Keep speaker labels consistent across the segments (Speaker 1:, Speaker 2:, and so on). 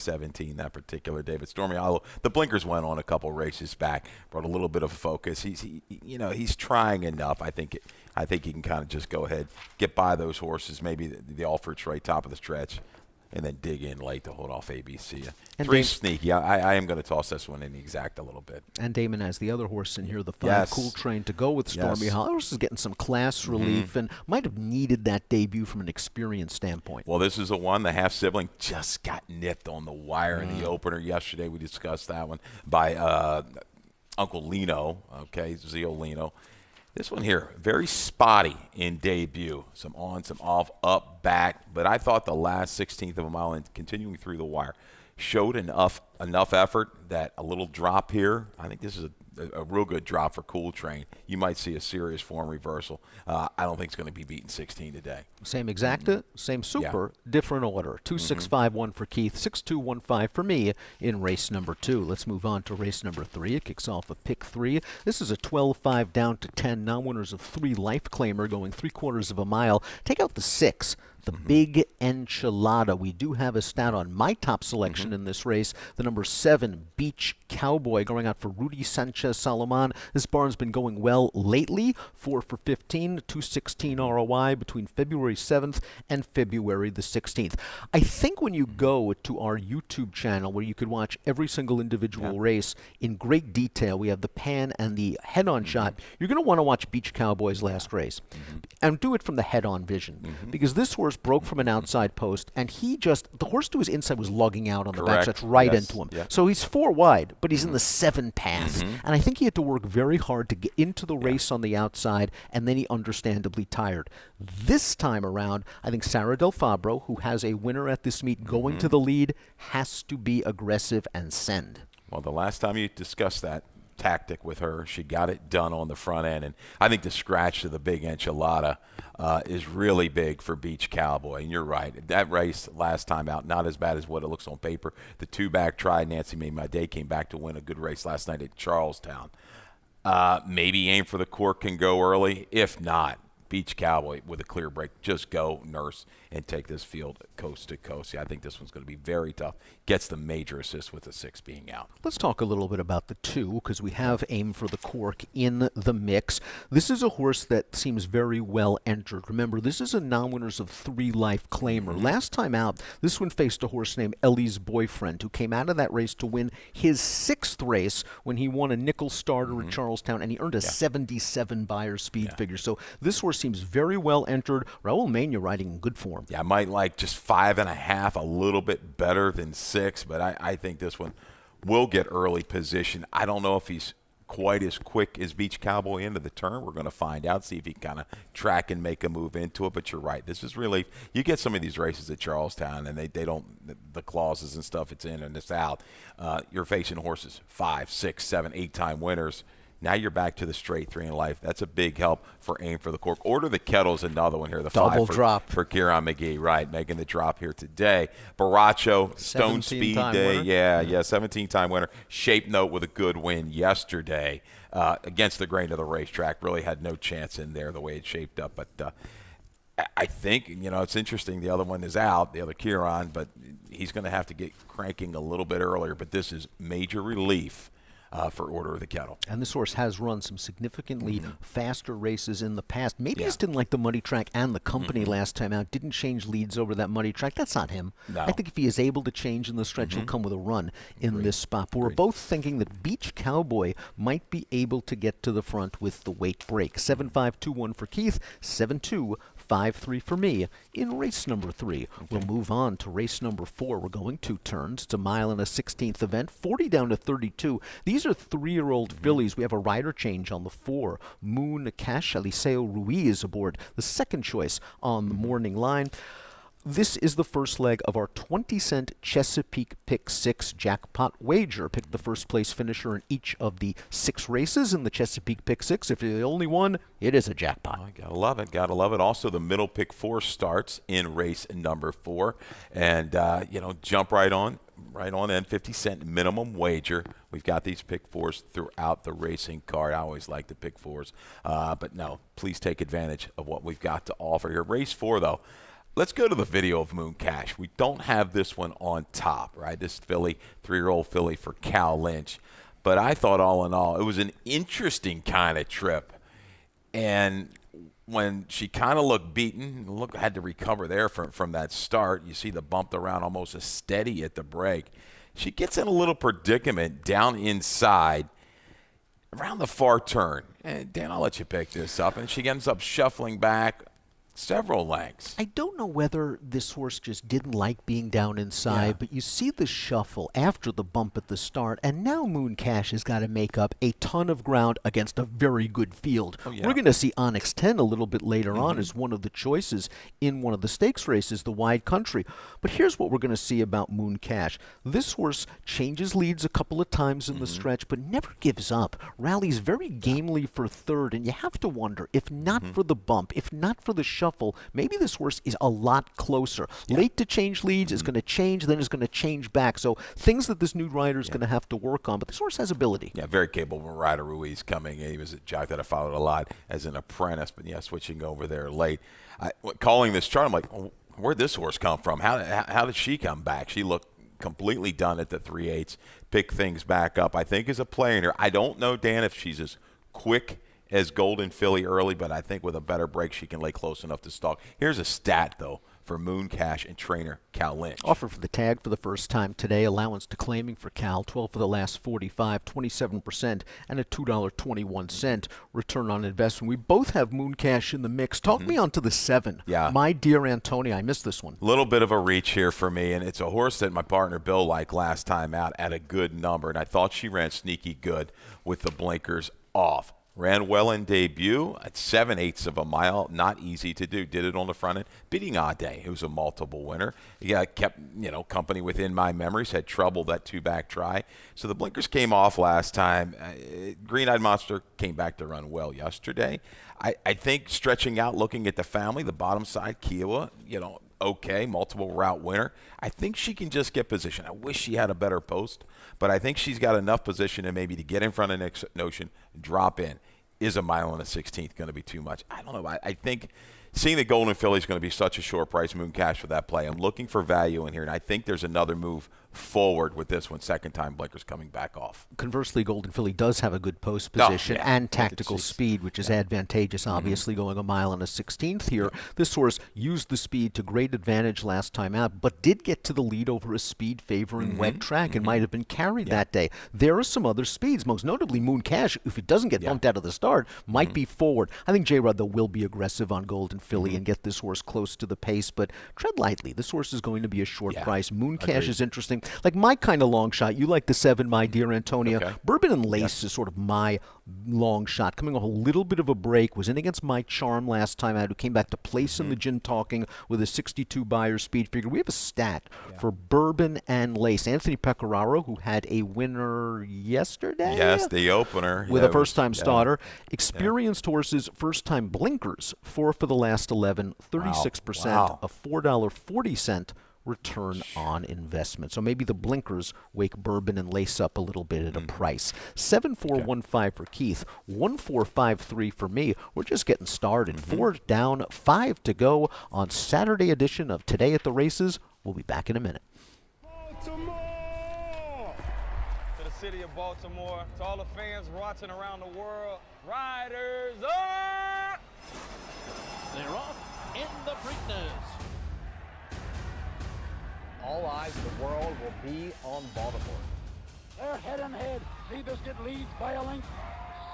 Speaker 1: 17 that particular day. But Stormy Hollow, the blinkers went on a couple races back, brought a little bit of focus. He's trying enough. I think he can kind of just go ahead, get by those horses, maybe the Alfred's right top of the stretch, and then dig in late to hold off ABC.
Speaker 2: And
Speaker 1: Three sneaky. I am going to toss this one in the exact a little bit.
Speaker 2: And Damon has the other horse in here, the 5
Speaker 1: Yes.
Speaker 2: Cool Train, to go with Stormy
Speaker 1: Yes.
Speaker 2: Hollow. The horse is getting some class relief and might have needed that debut from an experience standpoint.
Speaker 1: Well, this is the one, the half-sibling just got nipped on the wire in the opener yesterday. We discussed that one by Uncle Lino, Zio Lino. This one here, very spotty in debut. Some on, some off, up, back. But I thought the last 16th of a mile and continuing through the wire showed enough effort that a little drop here. I think this is a real good drop for Cool Train. You might see a serious form reversal. I don't think it's going to be beating 16 today.
Speaker 2: Same exacta, same super, different order. 2, 6, 5, 1 for Keith, 6, 2, 1, 5 for me in race number 2. Let's move on to race number 3. It kicks off a pick 3. This is a 12-5 down to 10. Non-winners of 3 life claimer going 3/4 of a mile. Take out the 6. The big enchilada. We do have a stat on my top selection in this race. The number 7, Beach Cowboy, going out for Rudy Sanchez Salomon. This barn's been going well lately. 4 for 15, 216 ROI between February 7th and February the 16th. I think when you go to our YouTube channel where you could watch every single individual race in great detail, we have the pan and the head-on shot, you're going to want to watch Beach Cowboy's last race. And do it from the head-on vision. Because this horse broke from an outside post, and the horse to his inside was lugging out on the backstretch right into him. Yeah. So he's 4 wide, but he's in the 7 path. And I think he had to work very hard to get into the race on the outside, and then he understandably tired. This time around, I think Sarah Del Fabro, who has a winner at this meet going to the lead, has to be aggressive and send.
Speaker 1: Well, the last time you discussed that tactic with her, she got it done on the front end, and I think the scratch to the big enchilada is really big for Beach Cowboy. And you're right, that race last time out, not as bad as what it looks on paper. The 2-back try, Nancy Made My Day, came back to win a good race last night at Charlestown. Maybe Aim for the Cork can go early. If not, Beach Cowboy with a clear break, just go nurse and take this field coast to coast. Yeah, I think this one's going to be very tough. Gets the major assist with the 6 being out.
Speaker 2: Let's talk a little bit about the 2, because we have Aim for the Cork in the mix. This is a horse that seems very well entered. Remember, this is a non-winners of 3 life claimer. Last time out, this one faced a horse named Ellie's Boyfriend, who came out of that race to win his 6th race when he won a nickel starter at Charlestown, and he earned a 77 Beyer speed figure. So this horse seems very well entered. Raul Mania riding in good form.
Speaker 1: Yeah, I might like just 5.5, a little bit better than 6, but I think this one will get early position. I don't know if he's quite as quick as Beach Cowboy into the turn. We're going to find out, see if he can kind of track and make a move into it. But you're right, this is really, you get some of these races at Charlestown, and they don't, the clauses and stuff, it's in and it's out. You're facing horses 5, 6, 7, 8-time winners. Now you're back to the straight 3 in life. That's a big help for Aim for the Cork. Order the Kettle's another one here. The
Speaker 2: double
Speaker 1: 5
Speaker 2: drop
Speaker 1: for Kieran McGee, right, making the drop here today. Baracho, Stone Speed Day.
Speaker 2: Winner.
Speaker 1: Yeah, 17-time winner. Shape Note with a good win yesterday against the grain of the racetrack. Really had no chance in there the way it shaped up. But I think, it's interesting. The other one is out, the other Kieran, but he's going to have to get cranking a little bit earlier. But this is major relief for Order of the Kettle.
Speaker 2: And this horse has run some significantly faster races in the past. Maybe he just didn't like the muddy track and the company last time out. Didn't change leads over that muddy track. That's not him.
Speaker 1: No.
Speaker 2: I think if he is able to change in the stretch, he'll come with a run in this spot. But we're both thinking that Beach Cowboy might be able to get to the front with the weight break. 7-5-2-1 for Keith, 7-2. 5-3 for me in race number 3. We'll move on to race number 4. We're going 2 turns. It's a mile and a 16th event, 40 down to 32. These are 3-year-old fillies. We have a rider change on the 4. Moon Cash Eliseo Ruiz aboard, the second choice on the morning line. This is the first leg of our 20-cent Chesapeake Pick 6 jackpot wager. Pick the first place finisher in each of the 6 races in the Chesapeake Pick 6. If you're the only one, it is a jackpot.
Speaker 1: Oh, gotta love it. Gotta love it. Also, the middle pick 4 starts in race number 4. And, jump right on in, 50-cent minimum wager. We've got these pick 4s throughout the racing card. I always like the pick 4s. But no, please take advantage of what we've got to offer here. Race 4, though. Let's go to the video of Moon Cash. We don't have this one on top, right? This filly, 3-year-old filly for Cal Lynch. But I thought all in all, it was an interesting kind of trip. And when she kind of looked beaten, had to recover there from that start. You see the bumped around almost a steady at the break. She gets in a little predicament down inside around the far turn. And Dan, I'll let you pick this up. And she ends up shuffling back several lengths.
Speaker 2: I don't know whether this horse just didn't like being down inside, but you see the shuffle after the bump at the start, and now Moon Cash has got to make up a ton of ground against a very good field. We're going to see Onyx 10 a little bit later on as one of the choices in one of the stakes races, the Wide Country. But here's what we're going to see about Moon Cash. This horse changes leads a couple of times in the stretch, but never gives up. Rallies very gamely for third, and you have to wonder, if not for the bump, if not for the shuffle, maybe this horse is a lot closer. Late to change leads, is going to change, then is going to change back. So things that this new rider is going to have to work on. But this horse has ability.
Speaker 1: Yeah, very capable rider. Ruiz coming. He was a jock that I followed a lot as an apprentice, but switching over there late. Calling this chart, I'm like, where'd this horse come from? How did she come back? She looked completely done at the 3/8. Pick things back up. I think is a play in her. I don't know, Dan, if she's as quick as Golden Filly early, but I think with a better break, she can lay close enough to stalk. Here's a stat, though, for Moon Cash and trainer Cal Lynch.
Speaker 2: Offer for the tag for the first time today. Allowance to claiming for Cal, 12 for the last 45, 27%, and a $2.21 return on investment. We both have Moon Cash in the mix. Talk me onto the 7.
Speaker 1: Yeah.
Speaker 2: My Dear Antonia, I missed this one.
Speaker 1: A little bit of a reach here for me, and it's a horse that my partner Bill liked last time out at a good number, and I thought she ran sneaky good with the blinkers off. Ran well in debut at 7/8 of a mile. Not easy to do. Did it on the front end. Beating Ade, who's a multiple winner. Yeah, kept company within my memories. Had trouble that 2-back try. So the blinkers came off last time. Green-Eyed Monster came back to run well yesterday. I think stretching out, looking at the family, the bottom side, Kiowa, okay, multiple route winner. I think she can just get position. I wish she had a better post, but I think she's got enough position and maybe to get in front of Nick Notion, drop in. Is a mile and a 16th going to be too much? I don't know. I think seeing the Golden Filly is going to be such a short price, Moon Cash, for that play. I'm looking for value in here, and I think there's another move forward with this one. Second time blinkers coming back off.
Speaker 2: Conversely, Golden Filly does have a good post position and tactical speed, which is advantageous, obviously, going a mile and a 16th here. This horse used the speed to great advantage last time out, but did get to the lead over a speed favoring wet track and might have been carried that day. There are some other speeds, most notably Moon Cash, if it doesn't get bumped out of the start, might be forward. I think J-Rod, though, will be aggressive on Golden Filly and get this horse close to the pace, but tread lightly. This horse is going to be a short price. Moon Cash is interesting. Like my kind of long shot, you like the 7, My Dear Antonia.
Speaker 1: Okay.
Speaker 2: Bourbon and Lace is sort of my long shot. Coming off a little bit of a break, was in against My Charm last time out, who came back to place in the Gin Talking with a 62 buyer speed figure. We have a stat for Bourbon and Lace. Anthony Pecoraro, who had a winner yesterday.
Speaker 1: Yes, the opener.
Speaker 2: With a first-time starter. Experienced horses, first-time blinkers, 4 for the last 11, 36%, a $4.40 return on investment. So maybe the blinkers wake Bourbon and Lace up a little bit at a price. 7415 for Keith, 1453 for me. We're just getting started. 4 down, 5 to go on Saturday edition of Today at the Races. We'll be back in a minute.
Speaker 3: Baltimore! To the city of Baltimore, to all the fans watching around the world, riders up!
Speaker 4: They're off in the Preakness.
Speaker 5: All eyes of the world will be on Baltimore.
Speaker 6: They're head and head. Seabiscuit leads by a length.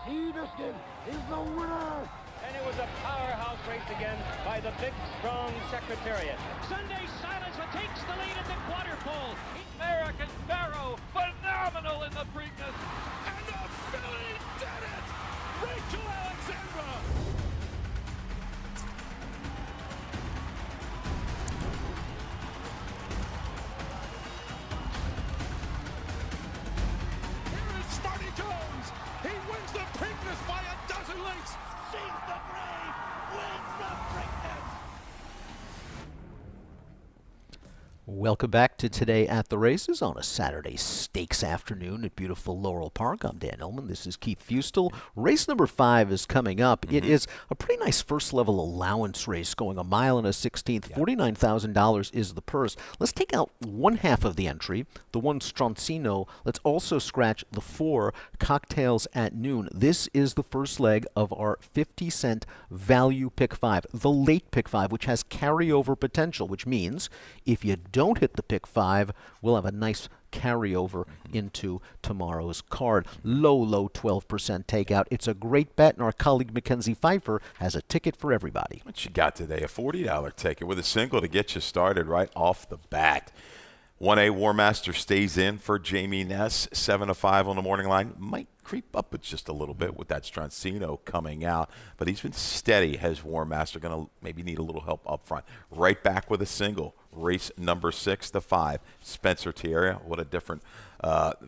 Speaker 6: Seabiscuit is the winner.
Speaker 7: And it was a powerhouse race again by the big, strong Secretariat.
Speaker 4: Sunday Silence takes the lead at the quarter pole. American Barrow, phenomenal in the Preakness. And the filly did it! Rachel Alexandra!
Speaker 8: Smarty Jones, he wins the Preakness by a dozen lengths.
Speaker 4: She's the brave, wins the Preakness.
Speaker 2: Welcome back to Today at the Races on a Saturday stakes afternoon at beautiful Laurel Park. I'm Dan Ellman. This is Keith Fustel. Race number 5 is coming up. It is a pretty nice first-level allowance race going a mile and a 16th. $49,000 is the purse. Let's take out one half of the entry, the one Stronzino. Let's also scratch the 4 Cocktails at Noon. This is the first leg of our 50-cent value pick 5, the late pick 5, which has carryover potential, which means if you don't hit the pick 5, we'll have a nice carryover into tomorrow's card. Low 12% takeout. It's a great bet, and our colleague Mackenzie Pfeiffer has a ticket for everybody.
Speaker 1: What you got today? A $40 ticket with a single to get you started right off the bat. 1A War Master stays in for Jamie Ness. 7-5 on the morning line. Might creep up just a little bit with that Stronzino coming out, but he's been steady. Has War Master going to maybe need a little help up front? Right back with a single. Race number 6-5. Spencer Tierra. What a different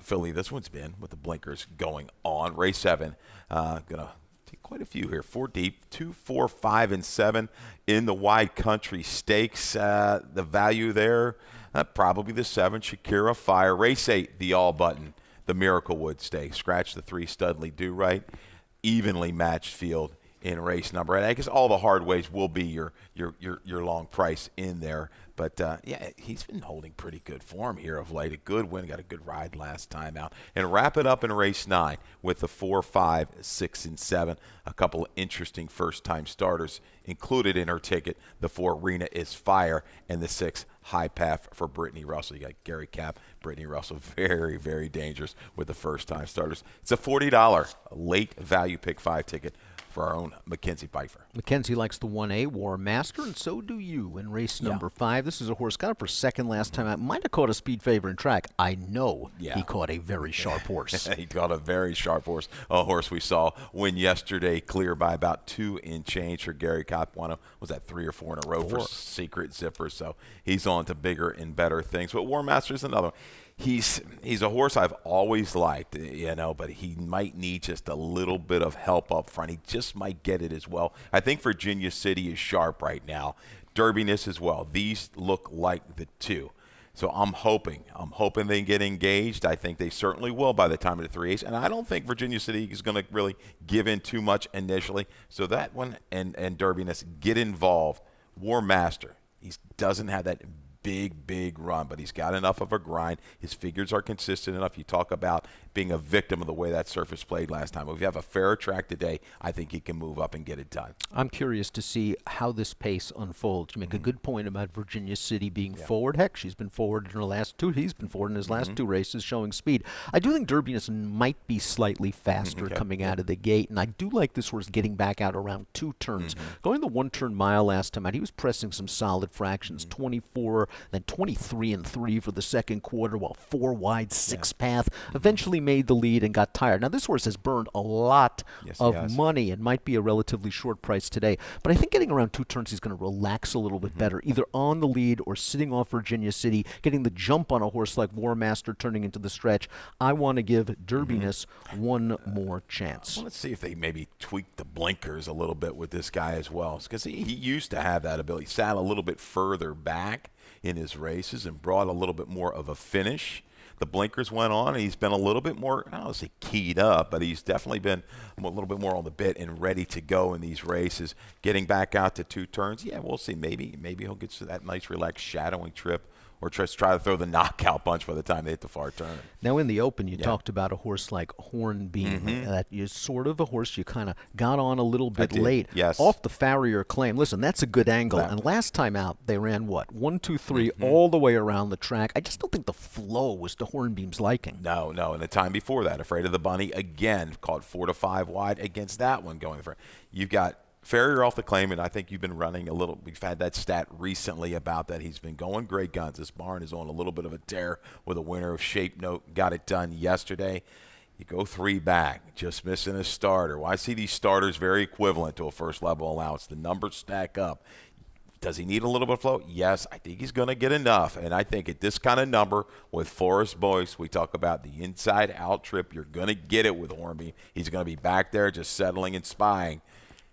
Speaker 1: filly this one's been with the blinkers going on. Race 7. Gonna take quite a few here. 4 deep. 2, 4, 5, and 7 in the wide country stakes. The value there. Probably the 7, Shakira Fire. Race 8, the all button, the Miracle Wood Stake. Scratch the 3, Studley Do Right. Evenly matched field in race number 8. I guess all the hard ways will be your long price in there. But, yeah, he's been holding pretty good form here of late. A good win, got a good ride last time out. And wrap it up in race 9 with the 4, 5, 6, and 7. A couple of interesting first-time starters included in her ticket. The 4, Rena is Fire, and the 6, High Path for Brittany Russell. You got Gary Cap, Brittany Russell, very, very dangerous with the first-time starters. It's a $40 late value pick 5 ticket for our own Mackenzie Pfeiffer.
Speaker 2: Mackenzie likes the 1A War Master, and so do you in race number 5. This is a horse got up for second last time out. Might have caught a speed favor in track. I know he caught a very sharp horse.
Speaker 1: He caught a very sharp horse, a horse we saw win yesterday, clear by about 2 and change for Gary Capuano. Was that 3 or 4 in a row for Secret Zipper? So he's on to bigger and better things. But War Master is another one. He's a horse I've always liked, but he might need just a little bit of help up front. He just might get it as well. I think Virginia City is sharp right now. Derbiness as well. These look like the 2. So I'm hoping they get engaged. I think they certainly will by the time of the 3 A's. And I don't think Virginia City is going to really give in too much initially. So that one and Derbiness get involved. War Master, he doesn't have that big run, but he's got enough of a grind. His figures are consistent enough. You talk about being a victim of the way that surface played last time. If you have a fairer track today, I think he can move up and get it done.
Speaker 2: I'm curious to see how this pace unfolds. You make a good point about Virginia City being forward. Heck, she's been forward in her last 2. He's been forward in his last 2 races, showing speed. I do think Derbiness might be slightly faster coming out of the gate, and I do like this horse getting back out around 2 turns. Going the 1-turn mile last time out, he was pressing some solid fractions, 24, then 23 and 3 for the second quarter, while 4 wide, 6 path. Eventually made the lead and got tired. Now, this horse has burned a lot of money and might be a relatively short price today. But I think getting around 2 turns, he's going to relax a little bit better, either on the lead or sitting off Virginia City, getting the jump on a horse like War Master turning into the stretch. I want to give Derbiness one more chance.
Speaker 1: Well, let's see if they maybe tweak the blinkers a little bit with this guy as well, because he used to have that ability. He sat a little bit further back in his races and brought a little bit more of a finish. The blinkers went on, and he's been a little bit more, I don't want to say keyed up, but he's definitely been a little bit more on the bit and ready to go in these races. Getting back out to 2 turns, we'll see. Maybe he'll get to that nice, relaxed shadowing trip, or try to throw the knockout punch by the time they hit the far turn.
Speaker 2: Now, in the Open, you talked about a horse like Hornbeam. That is sort of a horse you kind of got on a little bit late.
Speaker 1: Yes.
Speaker 2: Off the Farrier Claim. Listen, that's a good angle. And last time out, they ran, 1, 2, 3, all the way around the track. I just don't think the flow was to Hornbeam's liking.
Speaker 1: No. And the time before that, Afraid of the Bunny, again, caught 4 to 5 wide against that one going for it. You've got Farrier off the claim, and I think you've been running a little. We've had that stat recently about that. He's been going great guns. This barn is on a little bit of a tear with a winner of Shape Note. Got it done yesterday. You go 3 back, just missing a starter. Well, I see these starters very equivalent to a first-level allowance. The numbers stack up. Does he need a little bit of flow? Yes, I think he's going to get enough. And I think at this kind of number with Forrest Boyce, we talk about the inside-out trip. You're going to get it with Hornbeam. He's going to be back there just settling and spying.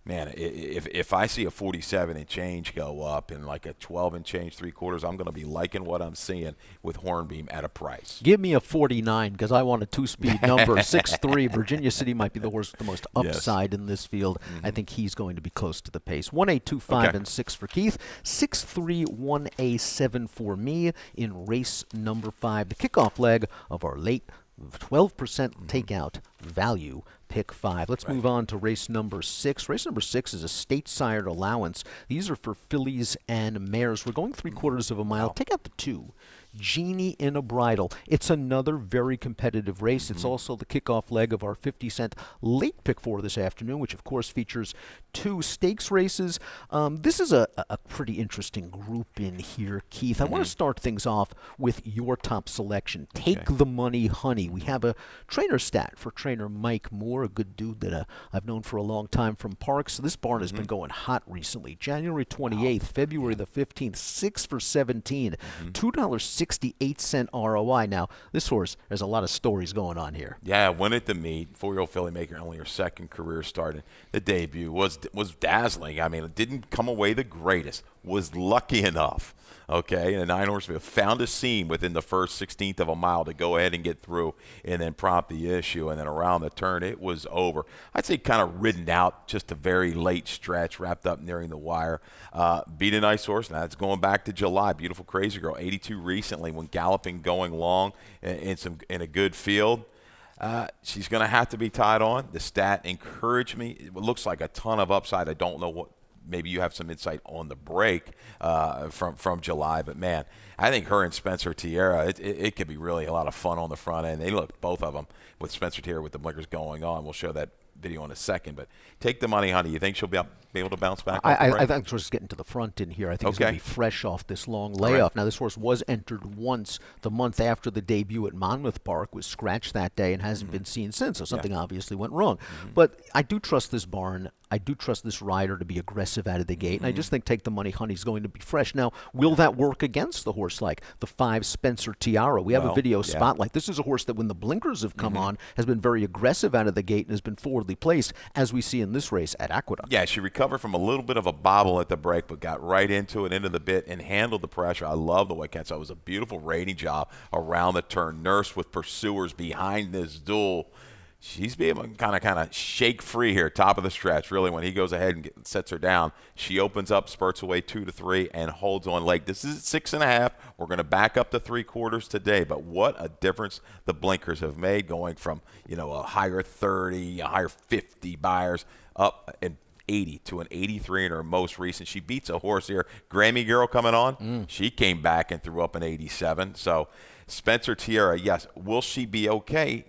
Speaker 1: Man, if I see a 47 and change go up and like a 12 and change 3/4, I'm going to be liking what I'm seeing with Hornbeam at a price.
Speaker 2: Give me a 49 because I want a two-speed number. 6'3". Virginia City might be the horse with the most upside in this field. I think he's going to be close to the pace. 1A, 2, 5, and 6 for Keith. 6'3", 1A, 7 for me in race number 5. The kickoff leg of our late 12% takeout value pick 5. Let's move on to race number 6. Race number 6 is a state-sired allowance. These are for fillies and mares. We're going 3/4 of a mile. Take out the 2. Genie in a Bridle. It's another very competitive race. It's also the kickoff leg of our 50-cent late pick 4 this afternoon, which of course features 2 stakes races. This is a pretty interesting group in here, Keith. I want to start things off with your top selection. Take the Money Honey. We have a trainer stat for trainer Mike Moore, a good dude that I've known for a long time from Parks. This barn has been going hot recently. January 28th, February the 15th, 6 for 17, $2.68 ROI. Now, this horse, there's a lot of stories going on here.
Speaker 1: Yeah, won at the meet. 4-year-old filly making only her second career start. The debut was dazzling. I mean, it didn't come away the greatest. Was lucky enough, okay, and the 9-horse field found a seam within the first 16th of a mile to go ahead and get through and then prompt the issue. And then around the turn, it was over. I'd say kind of ridden out, just a very late stretch, wrapped up nearing the wire. Beat a nice horse. Now it's going back to July. Beautiful Crazy Girl, 82 recently when galloping, going long in a good field. She's going to have to be tied on. The stat encouraged me. It looks like a ton of upside. I don't know what. Maybe you have some insight on the break from July, but man, I think her and Spencer Tierra, it could be really a lot of fun on the front end. They look, both of them, with Spencer Tierra with the blinkers going on. We'll show that video in a second, but take the Money Honey. You think she'll be able to bounce back?
Speaker 2: I think she's getting to the front in here. I think it's going to be fresh off this long layoff. Now, this horse was entered once the month after the debut at Monmouth Park, was scratched that day and hasn't been seen since, so something obviously went wrong. But I do trust this barn. I do trust this rider to be aggressive out of the gate, and I just think Take the Money Honey is going to be fresh. Now, will that work against the horse like the 5 Spencer Tiara? We have a video spotlight. This is a horse that when the blinkers have come on has been very aggressive out of the gate and has been forwardly placed, as we see in this race at Aqueduct.
Speaker 1: Yeah, she recovered from a little bit of a bobble at the break, but got right into it, into the bit, and handled the pressure. I love the way Ken saw. It was a beautiful rating job around the turn. Nursed with pursuers behind this duel. She's being able to kind of shake free here, top of the stretch. Really, when he goes ahead and sets her down, she opens up, spurts away 2 to 3, and holds on late. This is at 6.5. We're going to back up to 3/4 today. But what a difference the blinkers have made, going from a higher 30, a higher 50 buyers up and 80 to an 83 in her most recent. She beats a horse here, Grammy Girl coming on. She came back and threw up an 87. So Spencer Tierra, yes, will she be okay?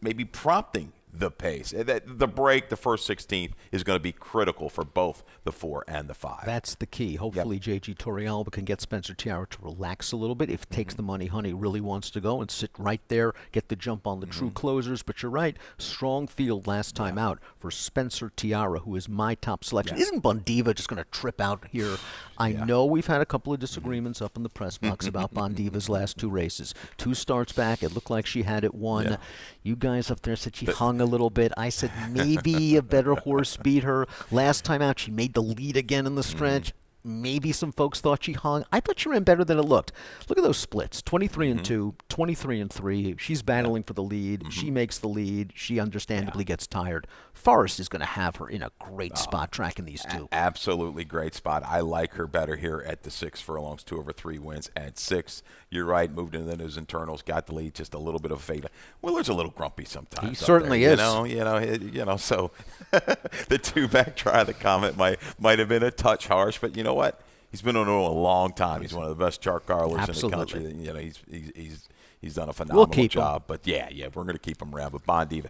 Speaker 1: Maybe prompting the pace. The break, the first 16th, is going to be critical for both the 4 and the 5.
Speaker 2: That's the key. Hopefully J.G. Torrealba can get Spencer Tiara to relax a little bit. If Takes the Money Honey really wants to go and sit right there, get the jump on the true closers. But you're right, strong field last time out for Spencer Tiara, who is my top selection. Isn't Bondiva just going to trip out here? I know we've had a couple of disagreements up in the press box about Bondiva's last 2 races. 2 starts back, it looked like she had it won. You guys up there said she hung a little bit. I said maybe a better horse beat her. Last time out, she made the lead again in the stretch. Maybe some folks thought she hung. I thought she ran better than it looked. Look at those splits. 23 and 2, 23 and 3. She's battling for the lead. She makes the lead. She understandably gets tired. Forrest is going to have her in a great spot tracking these 2.
Speaker 1: Absolutely great spot. I like her better here at the 6 furlongs, 2 over 3 wins at 6. You're right, moved into those internals, got the lead, just a little bit of fade. Willard's a little grumpy sometimes.
Speaker 2: He certainly is.
Speaker 1: So the 2-back try of the Comet might have been a touch harsh, but you know what? He's been on a long time. He's one of the best chart carlers in the country. He's done a phenomenal job. But yeah, we're going to keep him around. But Bondiva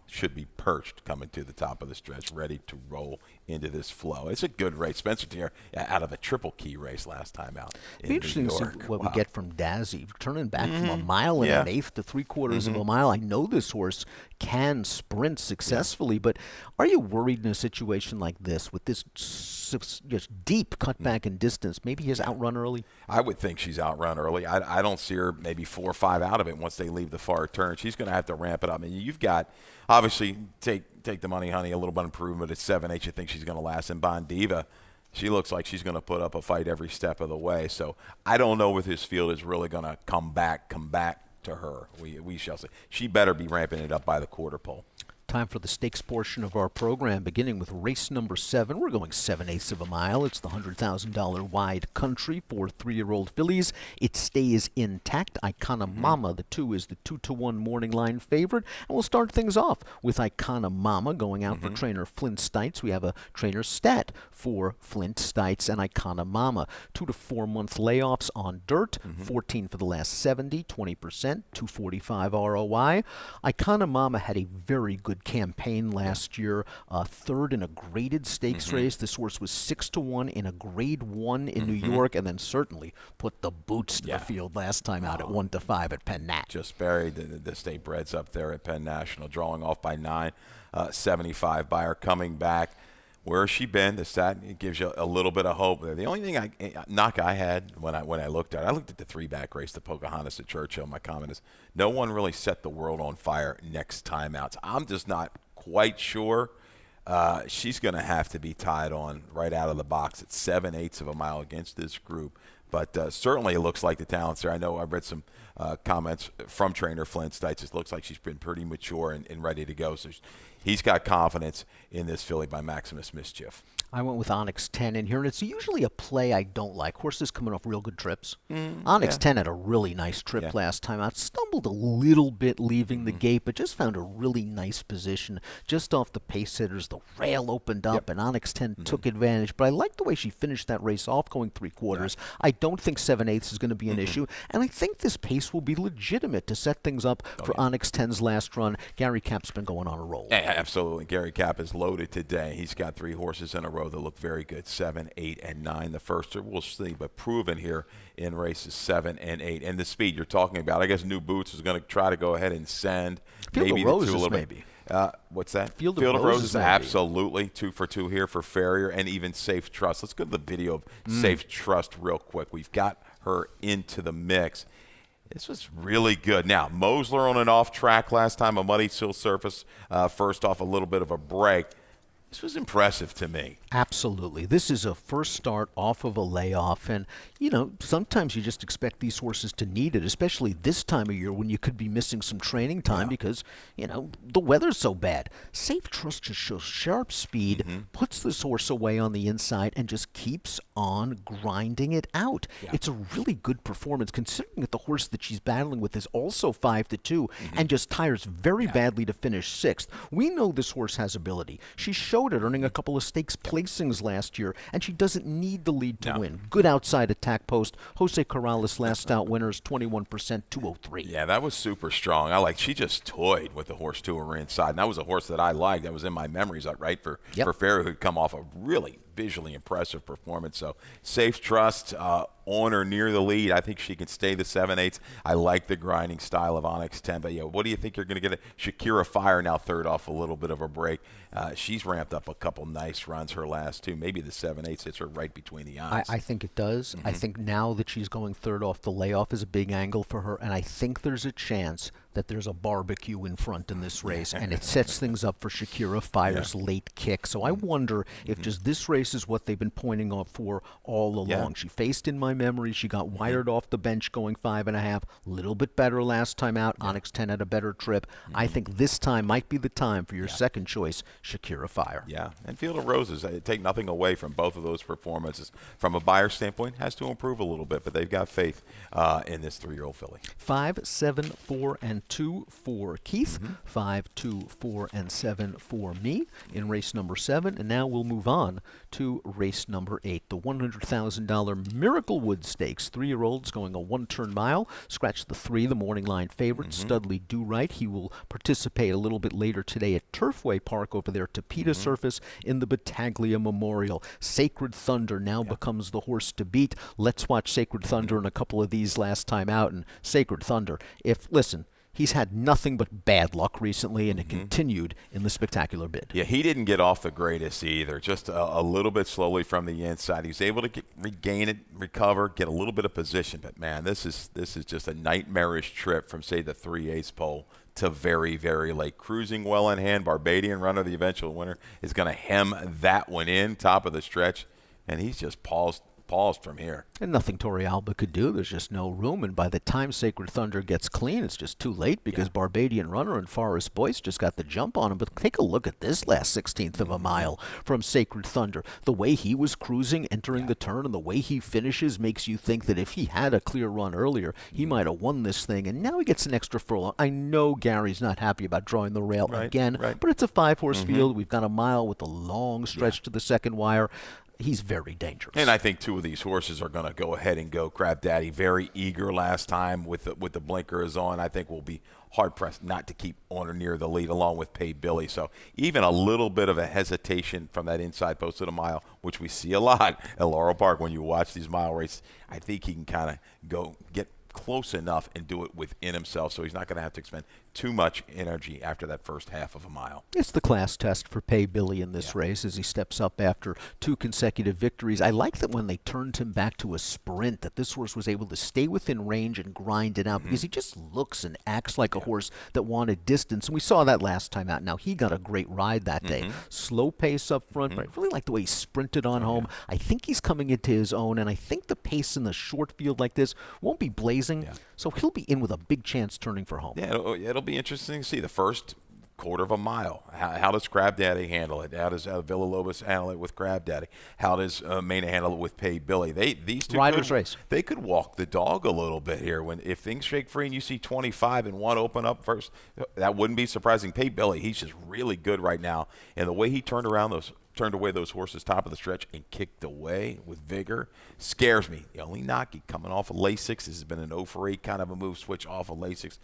Speaker 1: should be perched coming to the top of the stretch, ready to roll into this flow. It's a good race. Spencer Tierra out of a triple key race last time out.
Speaker 2: It'd be interesting to see what we get from Dazzy. Turning back from a mile and an eighth to 3/4 of a mile. I know this horse can sprint successfully, but are you worried in a situation like this with this just deep cutback in distance? Maybe he's outrun early?
Speaker 1: I would think she's outrun early. I don't see her maybe 4 or 5 out of it once they leave the far turn. She's going to have to ramp it up. I mean, you've got obviously take the money, honey. A little bit of improvement at 7-8. You think she's going to last. And Bondiva, she looks like she's going to put up a fight every step of the way. So I don't know if this field is really going to come back to her. We shall see. She better be ramping it up by the quarter pole.
Speaker 2: Time for the stakes portion of our program, beginning with race number 7. We're going 7/8 of a mile. It's the $100,000 wide country for 3-year-old fillies. It stays intact. Icona Mama, the 2, is the 2-to-1 morning line favorite. And we'll start things off with Icona Mama going out for trainer Flint Stites. We have a trainer stat for Flint Stites and Icona Mama. 2 to 4 month layoffs on dirt, 14 for the last 70, 20%, 245 ROI. Icona Mama had a very good campaign last year, third in a graded stakes race. This horse was 6-to-1 in a grade 1 in New York, and then certainly put the boots to the field last time out at 1-5 at Penn Nat.
Speaker 1: Just buried the state breds up there at Penn National, drawing off by 9, 75 by her coming back. Where has she been? The stat, it gives you a little bit of hope there. The only thing knock I had when I looked at it, I looked at the 3-back race, the Pocahontas at Churchill. My comment is, no one really set the world on fire next time out. So I'm just not quite sure. She's going to have to be tied on right out of the box at 7/8 of a mile against this group. But certainly it looks like the talent's there. I know I've read some comments from trainer Flint Stites. It looks like she's been pretty mature and ready to go. So he's got confidence in this filly by Maximus Mischief.
Speaker 2: I went with Onyx 10 in here, and it's usually a play I don't like. Horses coming off real good trips. Onyx 10 had a really nice trip last time out. Stumbled a little bit leaving the gate, but just found a really nice position just off the pace hitters. The rail opened up, and Onyx 10 took advantage. But I like the way she finished that race off going 3/4. I don't think 7/8 is going to be an issue, and I think this pace will be legitimate to set things up for Onyx 10's last run. Gary Capp's been going on a roll.
Speaker 1: Absolutely. Gary Capp is loaded today. He's got 3 horses in a row that look very good, 7, 8, and 9. The first we'll see, but proven here in races 7 and 8. And the speed you're talking about, I guess New Boots is going to try to go ahead and send
Speaker 2: Field
Speaker 1: maybe
Speaker 2: of Roses,
Speaker 1: the 2 a little
Speaker 2: maybe.
Speaker 1: What's that?
Speaker 2: Field of Roses, maybe.
Speaker 1: Absolutely. 2 for 2 here for Farrier and even Safe Trust. Let's go to the video of Safe Trust real quick. We've got her into the mix. This was really good. Now, Mosler on an off track last time, a muddy sill surface. First off, a little bit of a break. This was impressive to me.
Speaker 2: Absolutely. This is a first start off of a layoff, and, you know, sometimes you just expect these horses to need it, especially this time of year when you could be missing some training time because, you know, the weather's so bad. Safe Trust just shows sharp speed, puts this horse away on the inside, and just keeps on grinding it out. It's a really good performance, considering that the horse that she's battling with is also 5-2 and just tires very badly to finish 6th. We know this horse has ability. She showed it, earning a couple of stakes placings last year, and she doesn't need the lead to win. Good outside attack post. Jose Corrales last out winners, 21%, 203.
Speaker 1: Yeah, that was super strong. She just toyed with the horse to her inside, and that was a horse that I liked. That was in my memories, right, for Farrier, who'd come off a really visually impressive performance. So Safe Trust on or near the lead. I think she can stay the 7/8. I like the grinding style of Onyx 10. But, what do you think you're going to get? Shakira Fire now third off a little bit of a break. She's ramped up a couple nice runs her last 2. Maybe the 7/8 hits her right between the eyes.
Speaker 2: I think it does. I think now that she's going third off the layoff is a big angle for her, and I think there's a chance that there's a barbecue in front in this race, and it sets things up for Shakira Fire's late kick. So I wonder if just this race is what they've been pointing off for all along. She faced in my memory. She got wired off the bench going 5.5. A little bit better last time out. Onyx 10 had a better trip. I think this time might be the time for your second choice, Shakira Fire.
Speaker 1: Yeah, and Field of Roses, take nothing away from both of those performances. From a buyer standpoint, has to improve a little bit, but they've got faith in this 3-year-old filly.
Speaker 2: 5, 7, 4, and 2 for Keith. 5, 2, 4, and 7 for me in race number 7. And now we'll move on to race number 8, the $100,000 Miraclewood Stakes. 3-year-olds going a 1-turn mile. Scratch the 3, the morning line favorite, Studley Do Right. He will participate a little bit later today at Turfway Park over there, Topeka surface in the Battaglia Memorial. Sacred Thunder now becomes the horse to beat. Let's watch Sacred Thunder in a couple of these last time out. And Sacred Thunder, listen, He's had nothing but bad luck recently, and it continued in the spectacular bid.
Speaker 1: Yeah, he didn't get off the greatest either. Just a little bit slowly from the inside. He was able to regain it, recover, get a little bit of position. But man, this is just a nightmarish trip from say the 3/8 pole to very, very late. Cruising well in hand, Barbadian runner, the eventual winner, is going to hem that one in, top of the stretch, and he's just paused from here.
Speaker 2: And nothing Torrealba could do. There's just no room. And by the time Sacred Thunder gets clean, it's just too late because Barbadian Runner and Forest Boyce just got the jump on him. But take a look at this last 16th of a mile from Sacred Thunder. The way he was cruising, entering the turn, and the way he finishes makes you think that if he had a clear run earlier, he might have won this thing. And now he gets an extra furlong. I know Gary's not happy about drawing the rail again, but it's a 5-horse field. We've got a mile with a long stretch to the second wire. He's very dangerous.
Speaker 1: And I think two of these horses are going to go ahead and go. Crab Daddy, very eager last time with the blinkers on. I think will be hard-pressed not to keep on or near the lead along with Pay Billy. So even a little bit of a hesitation from that inside post of the mile, which we see a lot at Laurel Park when you watch these mile races, I think he can kind of go get close enough and do it within himself, so he's not going to have to expend too much energy after that first half of a mile.
Speaker 2: It's the class test for Pay Billy in this race as he steps up after 2 consecutive victories. I like that when they turned him back to a sprint, that this horse was able to stay within range and grind it out because he just looks and acts like a horse that wanted distance. And we saw that last time out. Now, he got a great ride that day. Slow pace up front, but I really like the way he sprinted on home. I think he's coming into his own, and I think the pace in the short field like this won't be blazing, so he'll be in with a big chance turning for home.
Speaker 1: Yeah, it'll be interesting to see the first quarter of a mile. How does Crab Daddy handle it? How does Villalobos handle it with Crab Daddy? How does Mena handle it with Pay Billy? These two
Speaker 2: riders race.
Speaker 1: They could walk the dog a little bit here. If things shake free and you see 25 and one open up first, that wouldn't be surprising. Pay Billy, he's just really good right now, and the way he turned away those horses top of the stretch and kicked away with vigor scares me. The only knock, coming off of Lasix, has been an 0-for-8 kind of a move, switch off of Lasix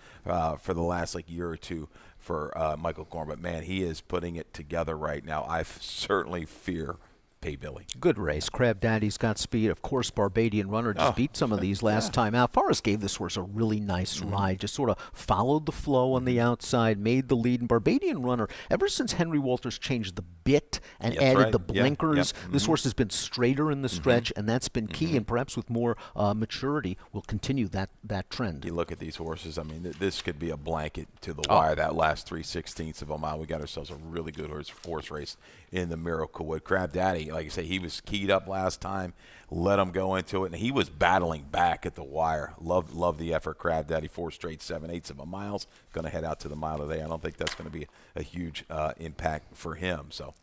Speaker 1: for the last year or two for Michael Korn. But, man, he is putting it together right now. I certainly fear Pay Billy.
Speaker 2: Good race. Crab Daddy's got speed. Of course, Barbadian Runner just beat some of these last time out. Forrest gave this horse a really nice ride, just sort of followed the flow on the outside, made the lead. And Barbadian Runner, ever since Henry Walters changed the bit and added the blinkers, this horse has been straighter in the stretch, and that's been key. And perhaps with more maturity, will continue that trend.
Speaker 1: You look at these horses, I mean, this could be a blanket to the wire, that last 3/16 of a mile. We got ourselves a really good horse race in the Miraclewood. Crab Daddy, like I say, he was keyed up last time, let him go into it, and he was battling back at the wire. Love the effort, Crab Daddy. 4 straight 7/8 of a miles. Going to head out to the mile today. I don't think that's going to be a huge impact for him. So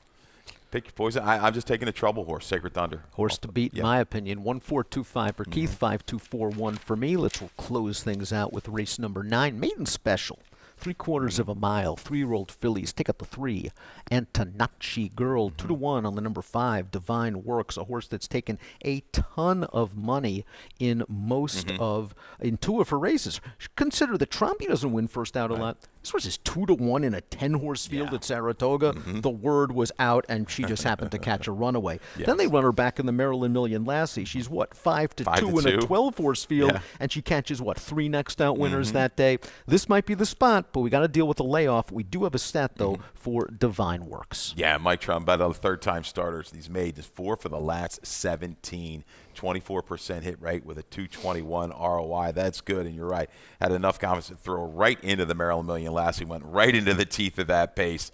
Speaker 1: pick your poison. I'm just taking a trouble horse, Sacred Thunder.
Speaker 2: Horse to beat, in my opinion. 1-4-2-5 for Keith, 5-2-4-1 for me. Let's close things out with race number 9, Maiden Special. 3/4 of a mile, 3-year-old fillies. Take up the 3. Antonacci Girl, 2-1 on the number 5. Divine Works, a horse that's taken a ton of money in in 2 of her races. Consider that Trumpy doesn't win first out a lot. This horse is 2-1 in a 10-horse field at Saratoga. The word was out, and she just happened to catch a runaway. Then they run her back in the Maryland Million Lassie. She's 5-2 in a 12-horse field, and she catches 3 next out winners that day. This might be the spot, but we got to deal with the layoff. We do have a stat though for Divine Works.
Speaker 1: Yeah, Mike Trombetta, third-time starters. These made 4 for the last 17. 24% hit rate with a 221 ROI. That's good, and you're right. Had enough confidence to throw right into the Maryland Million Lassie, went right into the teeth of that pace,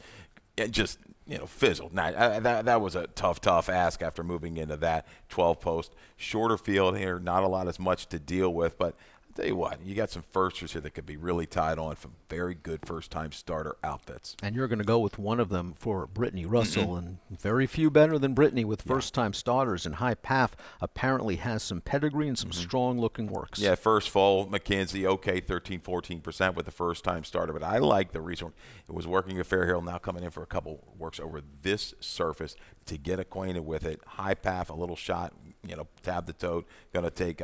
Speaker 1: and just fizzled. Now, that was a tough ask after moving into that 12-post. Shorter field here, not a lot as much to deal with, but I'll tell you what, you got some firsters here that could be really tied on from very good first-time starter outfits.
Speaker 2: And you're going to go with one of them for Brittany Russell, and very few better than Brittany with first-time starters. And High Path apparently has some pedigree and some strong-looking works.
Speaker 1: Yeah, first fall, McKenzie, okay, 13-14% with the first-time starter. But I like the reason it was working at Fair Hill, now coming in for a couple works over this surface to get acquainted with it. High Path, a little shot, tab the toad, going to take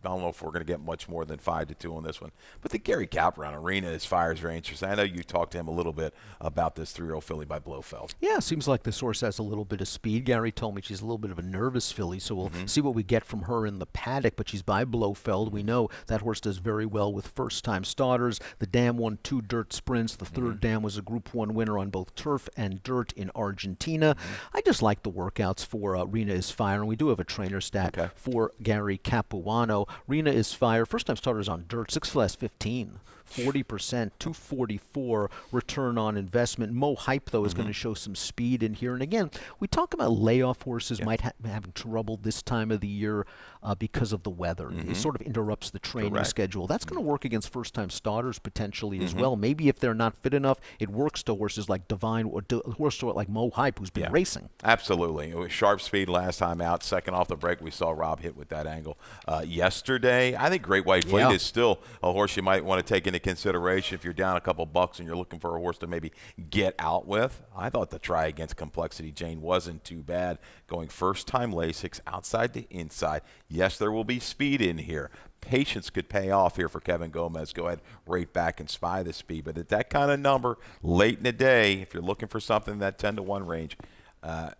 Speaker 1: I don't know if we're going to get much more than 5-2 on this one. But the Gary Caprown Arena is Fire's Rangers. I know you talked to him a little bit about this 3-year-old filly by Blofeld.
Speaker 2: Yeah, seems like this horse has a little bit of speed. Gary told me she's a little bit of a nervous filly, so we'll see what we get from her in the paddock. But she's by Blofeld. We know that horse does very well with first-time starters. The dam won 2 dirt sprints. The third dam was a Group 1 winner on both turf and dirt in Argentina. I just like the workouts for Rena is Fire, and we do have a trainer stat for Gary Capuano. Rena is Fire, first-time starters on dirt, 6 for the last 15. 40%, 244 return on investment. Mo Hype, though, is going to show some speed in here. And again, we talk about layoff horses might having trouble this time of the year because of the weather. It sort of interrupts the training schedule. That's going to work against first-time starters potentially as well. Maybe if they're not fit enough, it works to horses like Divine or horses like Mo Hype, who's been racing.
Speaker 1: Absolutely. It was sharp speed last time out. Second off the break, we saw Rob hit with that angle yesterday. I think Great White Fleet is still a horse you might want to take into consideration if you're down a couple bucks and you're looking for a horse to maybe get out with. I thought the try against Complexity Jane wasn't too bad. Going first-time Lasix outside to inside. Yes, there will be speed in here. Patience could pay off here for Kevin Gomez. Go ahead, rate back and spy the speed. But at that kind of number, late in the day, if you're looking for something in that 10-1 range,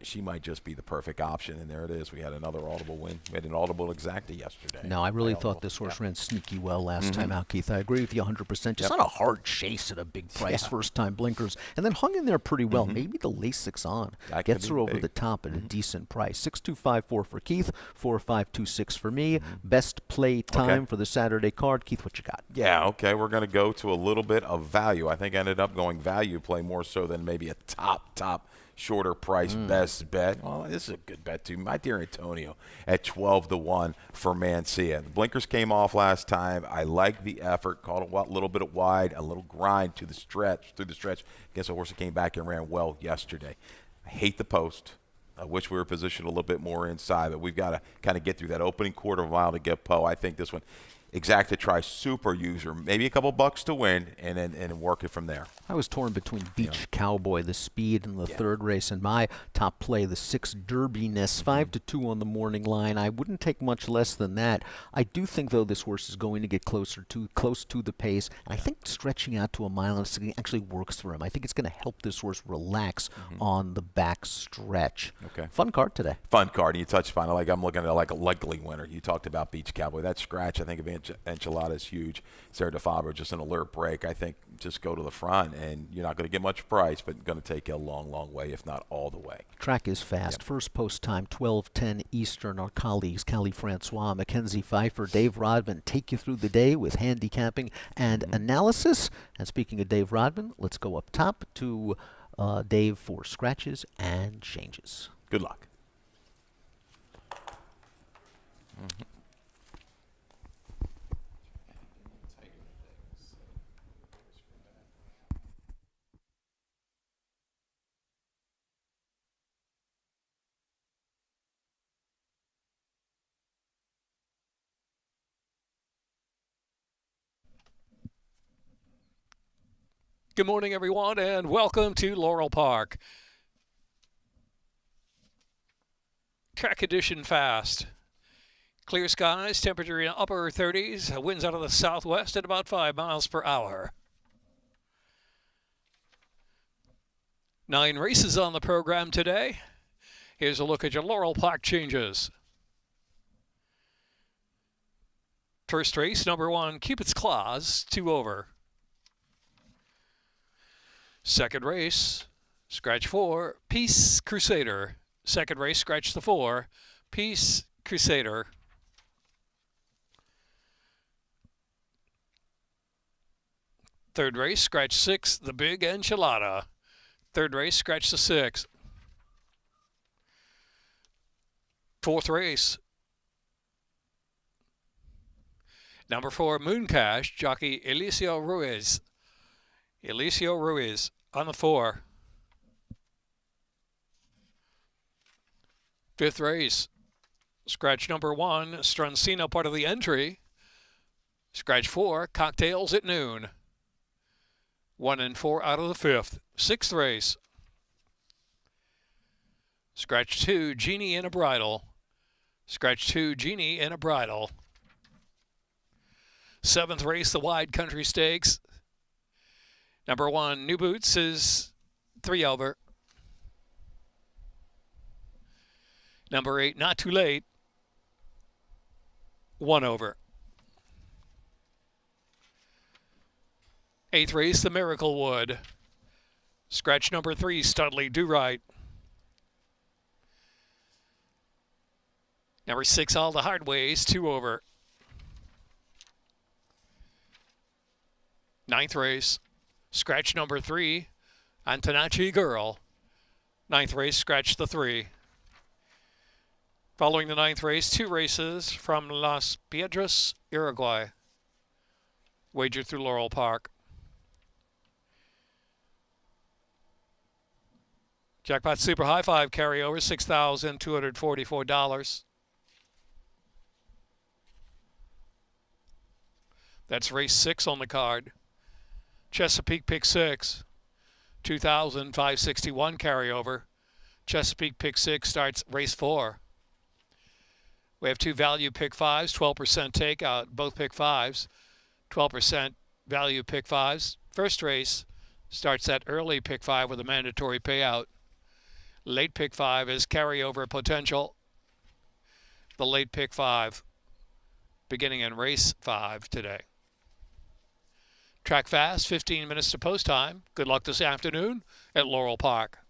Speaker 1: she might just be the perfect option. And there it is. We had another audible win. We had an audible exacta yesterday.
Speaker 2: No, I really thought this horse ran sneaky well last time out, Keith. I agree with you 100%. Just not a hard chase at a big price, first-time blinkers. And then hung in there pretty well. Maybe the Lasix on gets her over the top at a decent price. 6254 for Keith, 4526 for me. Best play time for the Saturday card. Keith, what you got?
Speaker 1: Yeah, okay. We're going to go to a little bit of value. I think I ended up going value play more so than maybe a top shorter price best bet. Well, this is a good bet too. My dear Antonio at 12-1 for Mancia. The blinkers came off last time. I like the effort. Caught a little bit of wide, a little grind to the stretch, through the stretch against a horse that came back and ran well yesterday. I hate the post. I wish we were positioned a little bit more inside, but we've got to kind of get through that opening quarter of a mile to get Poe. I think this one, exacta try super user, maybe a couple bucks to win, and then work it from there.
Speaker 2: I was torn between Beach Cowboy, the speed in the third race, and my top play, the 6 Derbyness, 5-2 on the morning line. I wouldn't take much less than that. I do think, though, this horse is going to get close to the pace. And I think stretching out to a mile actually works for him. I think it's going to help this horse relax on the back stretch.
Speaker 1: Okay.
Speaker 2: Fun card today.
Speaker 1: Fun card. And you touched upon it. I'm looking at it like a likely winner. You talked about Beach Cowboy. That scratch, I think, of Enchilada is huge. Sarah DeFabro, just an alert break. I think just go to the front, and you're not going to get much price, but going to take you a long, long way, if not all the way.
Speaker 2: Track is fast. First post time, 12:10 Eastern. Our colleagues, Callie Francois, Mackenzie Pfeiffer, Dave Rodman, take you through the day with handicapping and analysis. And speaking of Dave Rodman, let's go up top to Dave for scratches and changes.
Speaker 1: Good luck.
Speaker 9: Good morning, everyone, and welcome to Laurel Park. Track condition fast. Clear skies, temperature in upper 30s, winds out of the southwest at about 5 miles per hour. 9 races on the program today. Here's a look at your Laurel Park changes. First race, number 1, Cupid's Claws, 2 over. Second race, scratch 4, Peace Crusader. Second race, scratch the 4, Peace Crusader. Third race, scratch 6, the Big Enchilada. Third race, scratch the 6. Fourth race, number 4, Mooncash, jockey Eliseo Ruiz. Eliseo Ruiz on the 4. Fifth race, scratch number 1, Strancino, part of the entry. Scratch 4, Cocktails at Noon. 1 and 4 out of the 5th. Sixth race, scratch 2, Genie in a Bridle. Scratch 2, Genie in a Bridle. 7th race, the Wide Country Stakes. Number 1, New Boots is 3 over. Number 8, Not Too Late, 1 over. 8th race, the Miracle Wood. Scratch number 3, Studley Do Right. Number 6, All the Hard Ways, 2 over. 9th race, scratch number 3, Antonacci Girl. 9th race, scratch the 3. Following the 9th race, 2 races from Las Piedras, Uruguay. Wager through Laurel Park. Jackpot Super High Five carryover, $6,244. That's race 6 on the card. Chesapeake Pick 6, $2,561 carryover. Chesapeake Pick 6 starts race 4. We have 2 value Pick 5s, 12% takeout, both Pick 5s, 12% value Pick 5s. First race starts at early Pick 5 with a mandatory payout. Late Pick 5 is carryover potential. The late Pick 5 beginning in race 5 today. Track fast, 15 minutes to post time. Good luck this afternoon at Laurel Park.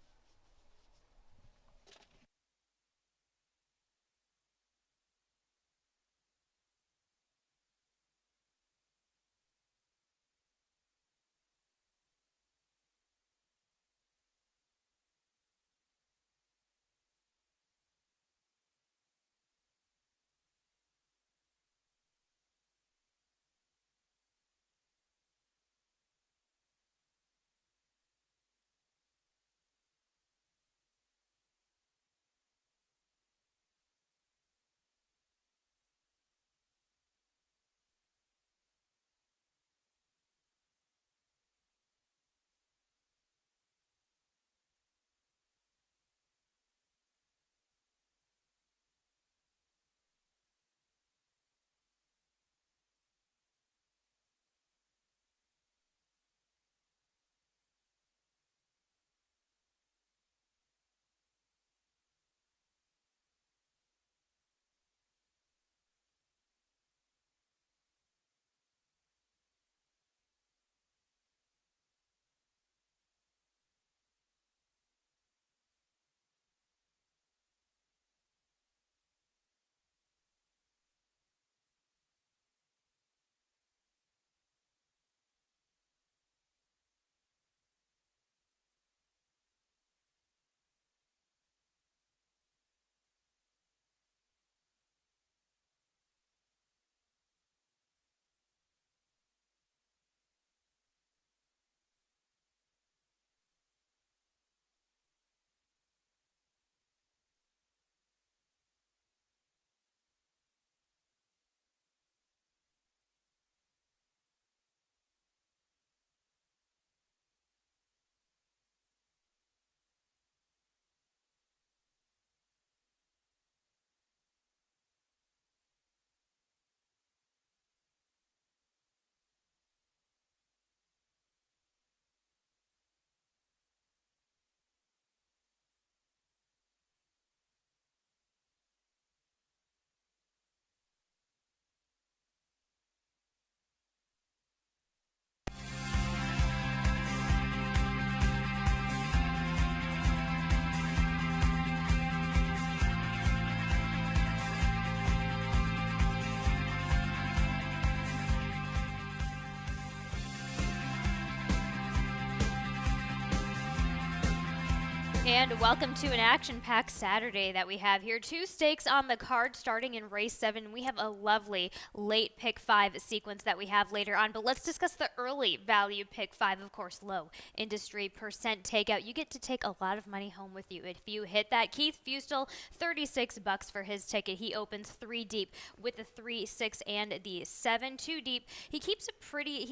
Speaker 10: And welcome to an action-packed Saturday that we have here. 2 stakes on the card starting in race 7. We have a lovely late pick 5 sequence that we have later on. But let's discuss the early value pick 5, of course, low industry percent takeout. You get to take a lot of money home with you if you hit that. Keith Fustel, $36 for his ticket. He opens 3 deep with the 3, 6, and the 7. 2 deep. He keeps it pretty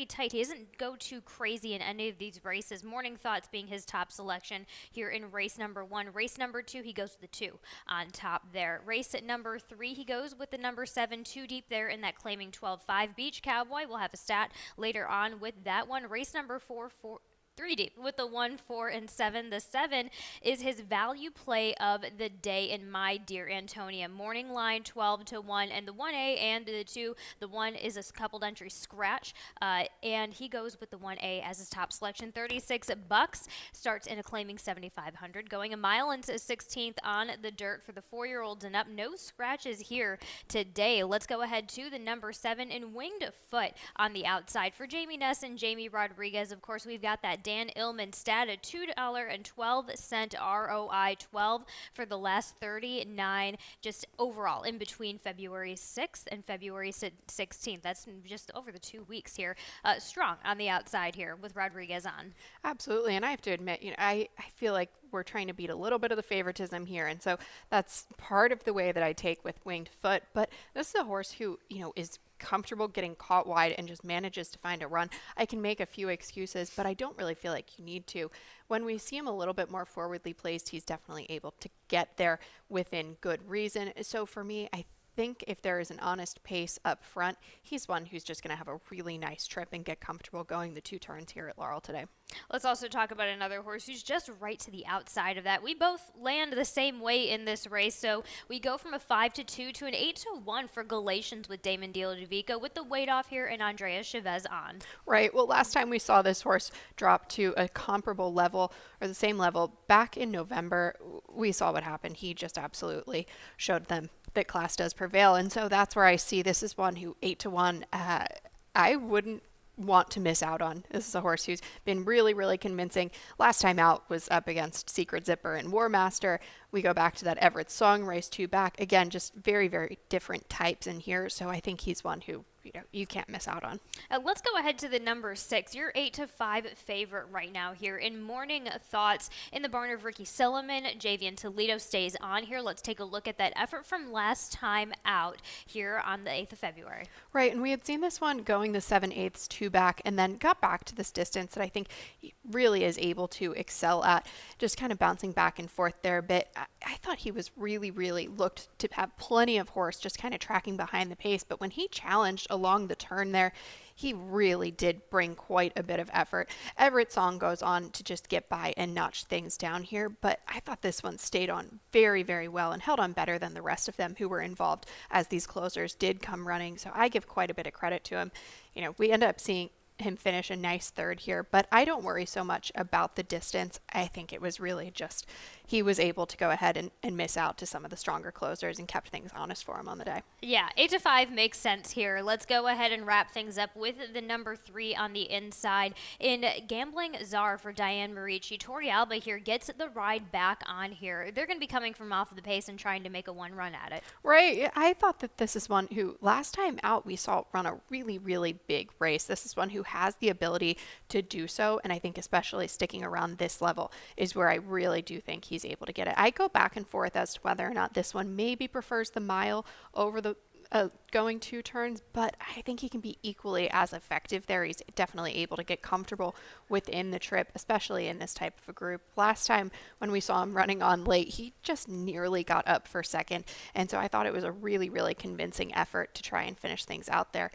Speaker 10: tight. He doesn't go too crazy in any of these races. Morning Thoughts being his top selection. selection here in race number 1. Race number 2, he goes with the 2 on top there. Race at number 3, he goes with the number 7, 2 deep there in that claiming 12-5 Beach Cowboy. We'll have a stat later on with that one. Race number 4, 3 deep with the 1, 4, and 7. The 7 is his value play of the day in My Dear Antonia. Morning line 12-1, and the 1A and the 2. The 1 is a coupled entry scratch, and he goes with the 1A as his top selection. $36 starts in a claiming 7,500, going a mile into 16th on the dirt for the 4-year-olds and up. No scratches here today. Let's go ahead to the number 7 in Winged Foot on the outside for Jamie Ness and Jamie Rodriguez. Of course, we've got that Dan Illman stat, a $2.12 ROI, 12 for the last 39, just overall in between February 6th and February 16th. That's just over the 2 weeks here. Strong on the outside here with Rodriguez on.
Speaker 11: Absolutely, and I have to admit, I feel like we're trying to beat a little bit of the favoritism here, and so that's part of the way that I take with Winged Foot. But this is a horse who, is comfortable getting caught wide and just manages to find a run. I can make a few excuses, but I don't really feel like you need to. When we see him a little bit more forwardly placed, he's definitely able to get there within good reason. So for me, I think if there is an honest pace up front, he's one who's just going to have a really nice trip and get comfortable going the 2 turns here at Laurel today.
Speaker 10: Let's also talk about another horse who's just right to the outside of that. We both land the same way in this race, so we go from a 5-2 to an 8-1 for Galatians with Damon Diodvico with the weight off here and Andrea Chavez on.
Speaker 11: Right. Well, last time we saw this horse drop to a comparable level or the same level back in November, we saw what happened. He just absolutely showed them that class does prevail. And so that's where I see this is one who 8-1, I wouldn't want to miss out on. This is a horse who's been really, really convincing. Last time out was up against Secret Zipper and War Master. We go back to that Everett Song race 2 back. Again, just very, very different types in here. So I think he's one who, you can't miss out on.
Speaker 10: Let's go ahead to the number 6. Your 8-5 favorite right now here in Morning Thoughts in the barn of Ricky Silliman. Javian Toledo stays on here. Let's take a look at that effort from last time out here on the 8th of February.
Speaker 11: Right, and we had seen this one going the 7/8 2 back and then got back to this distance that I think he really is able to excel at, just kind of bouncing back and forth there a bit. I thought he was really looked to have plenty of horse just kind of tracking behind the pace, but when he challenged along the turn there, he really did bring quite a bit of effort. Everett Song goes on to just get by and notch things down here, but I thought this one stayed on very well and held on better than the rest of them who were involved as these closers did come running. So I give quite a bit of credit to him. We end up seeing him finish a nice 3rd here, but I don't worry so much about the distance. I think it was really just he was able to go ahead and miss out to some of the stronger closers and kept things honest for him on the day.
Speaker 10: Yeah, 8-5 makes sense here. Let's go ahead and wrap things up with the number 3 on the inside in Gambling Czar for Diane Marici. Tori Alba here gets the ride back on here. They're going to be coming from off of the pace and trying to make a 1 run at it.
Speaker 11: Right. I thought that this is one who last time out we saw run a really big race. This is one who has the ability to do so, and I think especially sticking around this level is where I really do think he's able to get it. I go back and forth as to whether or not this one maybe prefers the mile over the going 2 turns, but I think he can be equally as effective there. He's definitely able to get comfortable within the trip, especially in this type of a group. Last time when we saw him running on late, he just nearly got up for 2nd, and so I thought it was a really convincing effort to try and finish things out there.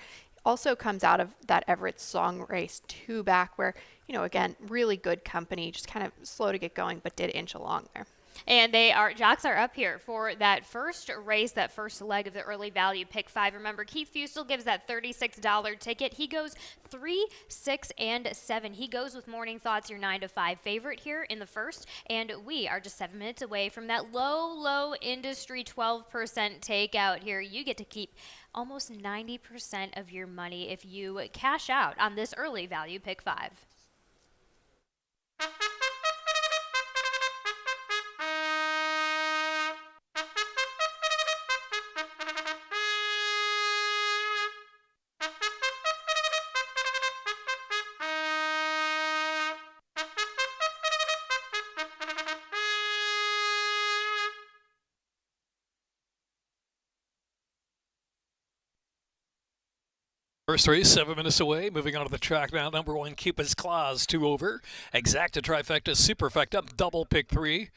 Speaker 11: Also comes out of that Everett Song race 2 back where, again, really good company, just kind of slow to get going, but did inch along there.
Speaker 10: And jocks are up here for that first race, that first leg of the early value pick 5. Remember, Keith Fusel gives that $36 ticket. He goes 3, 6, and 7. He goes with Morning Thoughts, your 9-5 favorite here in the first. And we are just 7 minutes away from that low industry 12% takeout here. You get to keep almost 90% of your money if you cash out on this early value pick 5.
Speaker 9: First race, 7 minutes away. Moving on to the track now. Number 1, Cupid's Claws, 2 over. Exacta, Trifecta, Superfecta, Double Pick 3.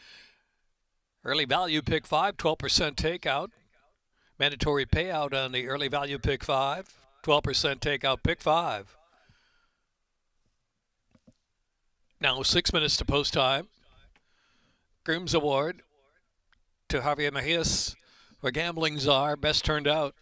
Speaker 9: Early Value Pick 5, 12% takeout. Mandatory Payout on the Early Value Pick 5, 12% takeout Pick 5. Now 6 minutes to post time. Groom's Award to Javier Mejias for Gambling Czar, best turned out.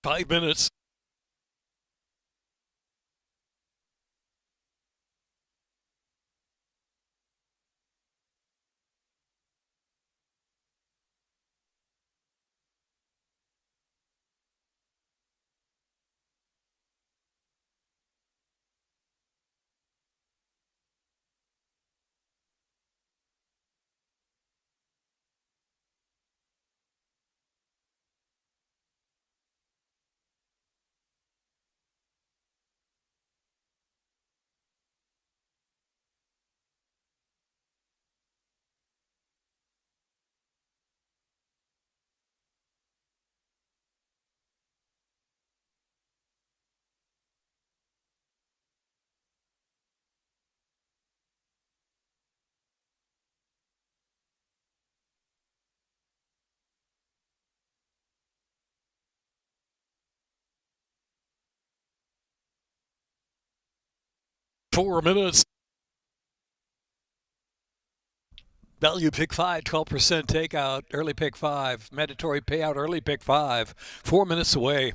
Speaker 9: Five minutes. Four minutes. Value Pick 5, 12% takeout. Early Pick 5. Mandatory Payout, Early Pick 5. 4 minutes away.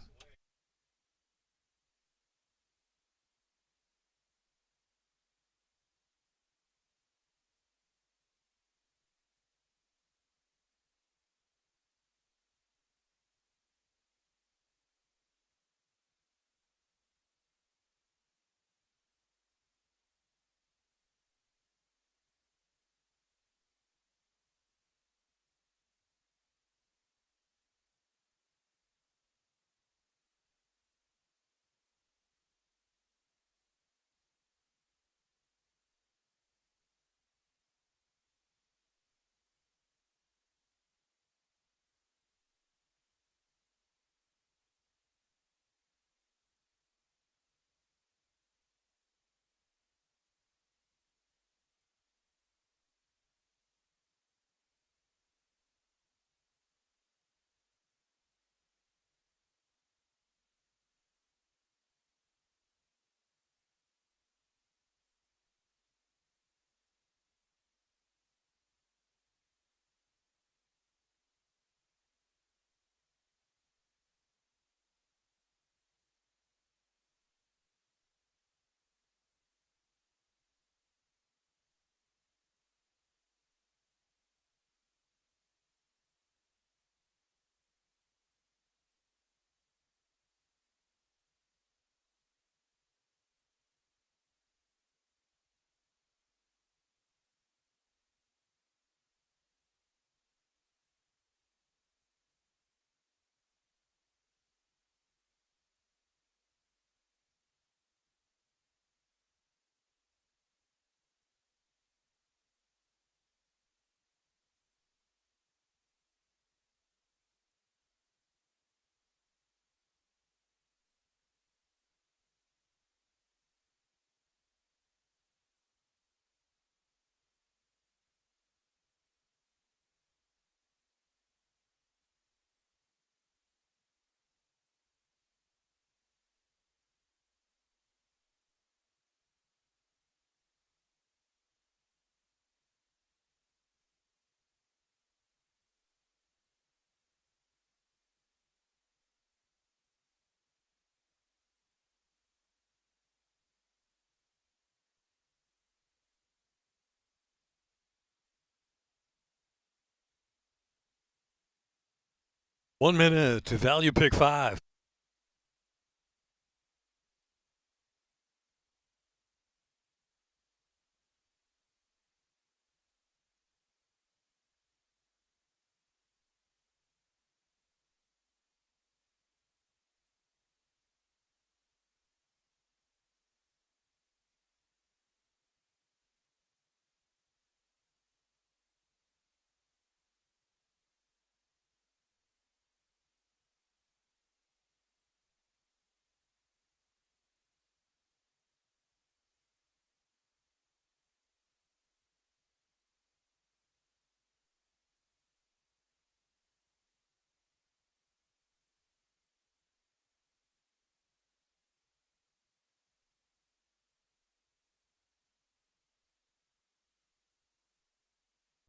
Speaker 9: 1 minute to value pick 5.